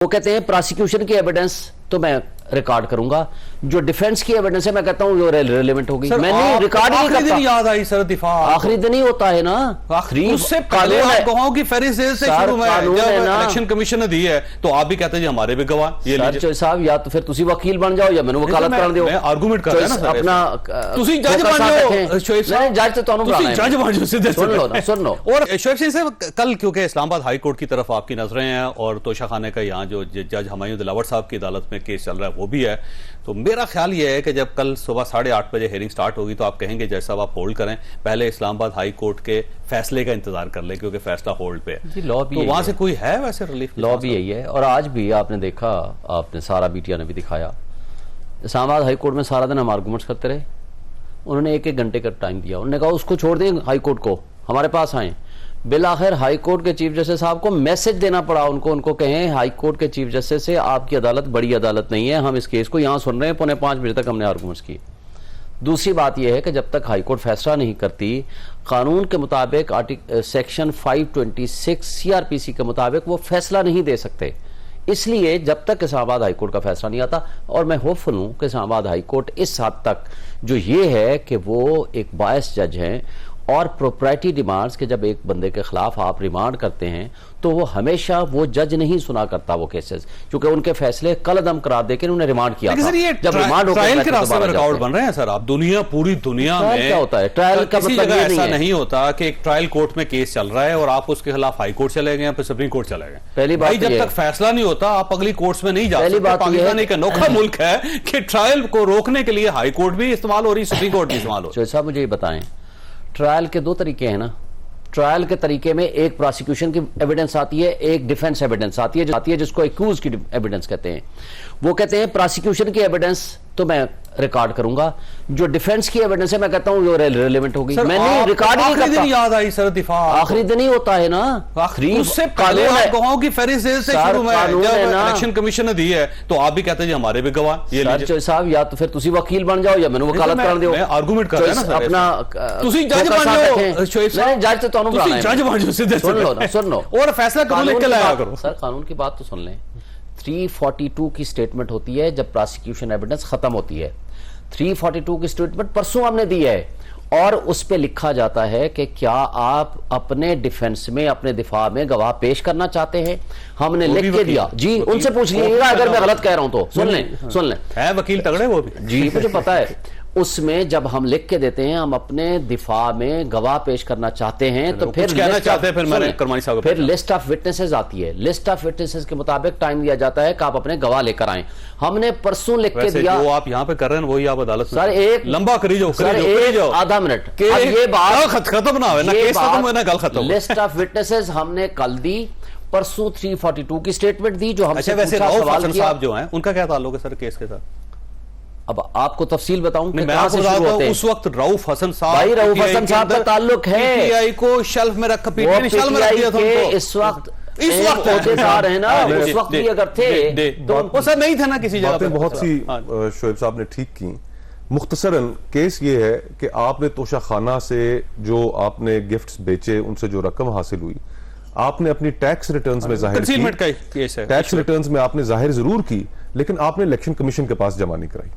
वो कहते हैं प्रोसिक्यूशन की एविडेंस तो मैं रिकॉर्ड करूंगा, जो डिफेंस की एविडेंस है मैं कहता हूँ वो रेलेवेंट होगी। मैंने रिकॉर्ड ही नहीं करता। याद आई सर दिफा आखिरी दिन ही होता है ना, उससे पहले आप कहो कि फेरिस से शुरू में जब इलेक्शन कमीशन ने दी है तो आप भी कहते हैं जी हमारे भी गवाह ये लीजिए साहब, या तो फिर तुसी वकील बन जाओ या मैंने वकालत कर दो। मैं आर्गुमेंट कर रहा हूं ना अपना तुसी जज बन जाओ। शोएब साहब जज तो तुहानू बनाना है, जज बन जाओ सीधे। सुन लो। और शोएब सिंह साहब कल क्योंकि इस्लामाबाद हाई कोर्ट की तरफ आपकी नजरें हैं और तोशाखाने का यहाँ जो जज हुमायूं दिलावर साहब की अदालत में केस चल रहा है वो भी है, तो मेरा ख्याल ये है कि जब कल सुबह 8:30 बजे हेयरिंग स्टार्ट होगी तो आप कहेंगे जैसा साहब आप होल्ड करें, पहले इस्लामाबाद हाई कोर्ट के फैसले का इंतजार कर लें क्योंकि फैसला होल्ड पे है। लॉ भी तो वहां से कोई है वैसे रिलीफ? लॉ भी यही है और आज भी आपने देखा, आपने सारा बीटिया ने भी दिखाया, इस्लामाबाद हाई कोर्ट में सारा दिन हम आर्गूमेंट्स करते रहे। उन्होंने 1-1 घंटे का टाइम दिया, उन्होंने कहा उसको छोड़ दें हाई कोर्ट को, हमारे पास आए। बिल आखिर हाई कोर्ट के चीफ जस्टिस साहब को मैसेज देना पड़ा, उनको कहें हाई कोर्ट के चीफ जस्टिस से आपकी अदालत बड़ी अदालत नहीं है, हम इस केस को यहां सुन रहे हैं, 4:45 बजे तक हमने आर्गूमेंट्स की। दूसरी बात यह है कि जब तक हाई कोर्ट फैसला नहीं करती, कानून के मुताबिक सेक्शन 526 सीआरपीसी के मुताबिक वो फैसला नहीं दे सकते, इसलिए जब तक इस्लामाबाद हाई कोर्ट का फैसला नहीं आता। और मैं होपफुल हूं कि इस्लामाबाद हाई कोर्ट इस हद तक जो ये है कि वो एक बायस जज हैं और प्रोप्राइटी डिमांड्स के जब एक बंदे के खिलाफ आप रिमांड करते हैं तो वो हमेशा वो जज नहीं सुना करता वो केसेस, क्योंकि उनके फैसले कलअदम करार देकर उन्हें रिमांड किया था। जब रिमांड ट्रायल के रास्ते में रुकावट बन रहे हैं सर, आप पूरी दुनिया में क्या होता है ट्रायल का मतलब ऐसा नहीं होता कि एक ट्रायल कोर्ट में केस चल रहा है और आप उसके खिलाफ हाई कोर्ट चले गए फिर सुप्रीम कोर्ट चले गए। पहली बात जब तक फैसला नहीं होता आप अगली कोर्ट्स में नहीं जा सकते। पाकिस्तान एक अनोखा मुल्क है कि ट्रायल को रोकने के लिए हाई कोर्ट भी इस्तेमाल हो रही, सुप्रीम कोर्ट भी इस्तेमाल हो रही। साहब मुझे ये बताएं, ट्रायल के 2 तरीके हैं ना। ट्रायल के तरीके में एक प्रोसिक्यूशन की एविडेंस आती है, एक डिफेंस एविडेंस आती है जिसको एक्यूज की एविडेंस कहते हैं। वो कहते हैं प्रोसिक्यूशन की एविडेंस तो मैं रिकॉर्ड करूंगा, जो डिफेंस की एविडेंस है मैं कहता हूँ वो रेलेवेंट होगी। मैंने रिकॉर्ड ही नहीं करता। याद आई सर दिफा आखिरी दिन ही होता है ना, उससे पहले आप कहो कि फेरिस से शुरू में जब इलेक्शन कमीशन ने दी है तो आप भी कहते हैं जी हमारे भी गवाह ये लीजिए साहब, या तो फिर तुसी वकील बन जाओ या मैंने वकालत कर दो। मैं आर्गुमेंट कर रहा हूं ना अपना तुसी जज बन जाओ। शोएब साहब जज तो तुहानू बनाना है, जज बन जाओ सीधे। सुन लो और फैसला करो लेके लाया करो। सर कानून की बात तो सुन लें। 342 की स्टेटमेंट होती है जब प्रोसिक्यूशन एविडेंस खत्म होती है। 342 की स्टेटमेंट परसों हमने दी है और उस पे लिखा जाता है कि क्या आप अपने डिफेंस में, अपने दिफा में गवाह पेश करना चाहते हैं। हमने लिख के दिया जी, उनसे पूछ लीजिएगा अगर मैं गलत कह रहा हूं तो। सुन लें है वकील तगड़े वो भी जी, मुझे पता है। उसमें जब हम लिख के देते हैं हम अपने दिफा में गवाह पेश करना चाहते हैं तो फिर फिर लिस्ट ऑफ विटनेसेस आती है। लिस्ट ऑफ विटनेसेस के मुताबिक टाइम दिया जाता है कि आप अपने गवाह लेकर आए। हमने परसों लिख के दिया। वो आप यहाँ पे कर रहे हैं वही आप अदालत में सर एक लंबा करी जाओ आधा मिनट, ये बात खत्म ना हो ना, केस खत्म हो ना गल खत्म। लिस्ट ऑफ विटनेसेस हमने कल दी, परसों 342 की स्टेटमेंट दी जो हमसे वैसे रऊफ साहब जो हैं उनका क्या ताल्लुक है सर केस के साथ? अब आपको तफसील बताऊं मैं आपको बताता हूं, उस वक्त रऊफ हसन साहब, भाई रऊफ हसन साहब का ताल्लुक है पीटीआई को शेल्फ में रख पीटीआई शेल्फ में रख दिया था उनको। इस वक्त होतेदार है ना, उस वक्त भी अगर थे तो वो सर नहीं थे ना किसी जगह पे। बहुत सी शोएब साहब ने ठीक की। मुख्तसरन केस ये है कि आपने तोशाखाना से जो आपने गिफ्ट्स बेचे उनसे जो रकम हासिल हुई आपने अपनी टैक्स रिटर्न्स में जाहिर की। टैक्स रिटर्न्स में आपने जाहिर जरूर की लेकिन आपने इलेक्शन कमीशन के पास जमा नहीं कराई।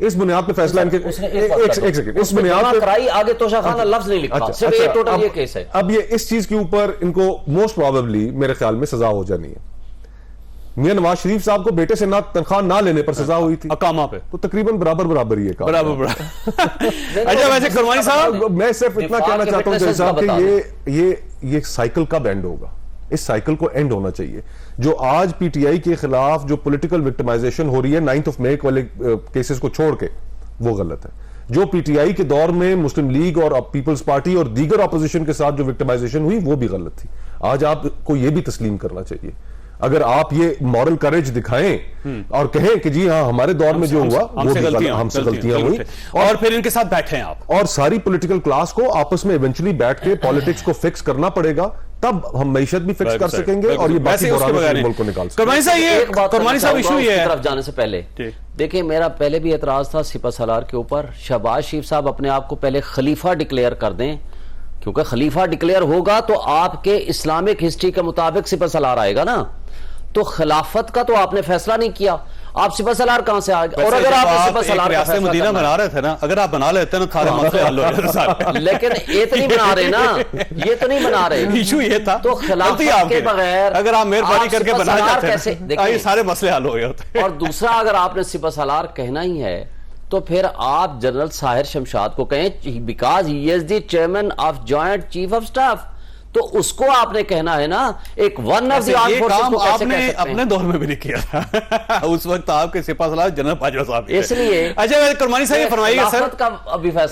इस बुनियाद पे फैसला इनके एक सेकंड इस बुनियाद पे कराई, आगे तोशाखाना लफ्ज नहीं लिखा। सिर्फ ये टोटल ये केस है। अब ये इस चीज के ऊपर इनको मोस्ट प्रोबेबली मेरे ख्याल में सजा हो जानी है। मियां नवाज शरीफ साहब को बेटे से ना तनख्वाह ना लेने पर सजा हुई थी अकामा पे, तो तकरीबन बराबर ही है बराबर। अच्छा वैसे कुरबानी साहब मैं सिर्फ इतना कहना चाहता हूं साहब कि ये साइकिल कब एंड होगा? इस साइकिल को एंड होना चाहिए। जो आज पीटीआई के खिलाफ जो पॉलिटिकल विक्टिमाइजेशन हो रही है 9 मई वाले केसेस को छोड़ के, वो गलत है। जो पीटीआई के दौर में मुस्लिम लीग और पीपल्स पार्टी और दीगर ऑपोजिशन के साथ जो विक्टिमाइजेशन हुई वो भी गलत थी। आज आपको ये भी तस्लीम करना चाहिए। अगर आप ये मॉरल करेज दिखाएं और कहें कि जी हाँ हमारे दौर में जो हुआ हमसे गलतियां हुई और फिर इनके साथ बैठे हैं आप, और सारी पॉलिटिकल क्लास को आपस में इवेंचुअली बैठ के पॉलिटिक्स को फिक्स करना पड़ेगा, तब हम मैशत भी फिक्स कर सकेंगे और ये बाकी मुल्क को निकाल सकेंगे। कुरबानी साहब इशू ये तरफ जाने से पहले देखिए, मेरा पहले भी एतराज था सिपा सलार के ऊपर। शहबाज शरीफ साहब अपने आप को पहले खलीफा डिक्लेयर कर दें, क्योंकि खलीफा डिक्लेयर होगा तो आपके इस्लामिक हिस्ट्री के मुताबिक सिपा सलार आएगा ना। तो खिलाफत का तो आपने फैसला नहीं किया, आप सिपह सलार कहां से आ गए? और अगर आप सिपह सलार का फैसला मदीना बना रहे थे ना, अगर आप बना लेते ना सारे मसले हल हो जाते सारे। लेकिन ये तो नहीं बना रहे ना, ये तो नहीं बना रहे। इशू ये था तो खिलाफत के बगैर अगर आप मेहरबानी करके सिपह बना सलार जाते कैसे? हैं, ये सारे मसले हल हो गए होते। और दूसरा, अगर आपने सिपह सलार कहना ही है तो फिर आप जनरल साहिर शमशाद को कहें, because he is the chairman of joint chief of staff, तो उसको आपने कहना है ना। एक one of the arm forces को कैसे आपने कह सकते हैं? अपने दौर में भी नहीं किया था। उस वक्त आपके सिपह सलार जनरल बाजवा साहब, इसलिए अच्छा कुरबानी साहब ये फरमाइएगा सर, खिलाफत का अभी फैसला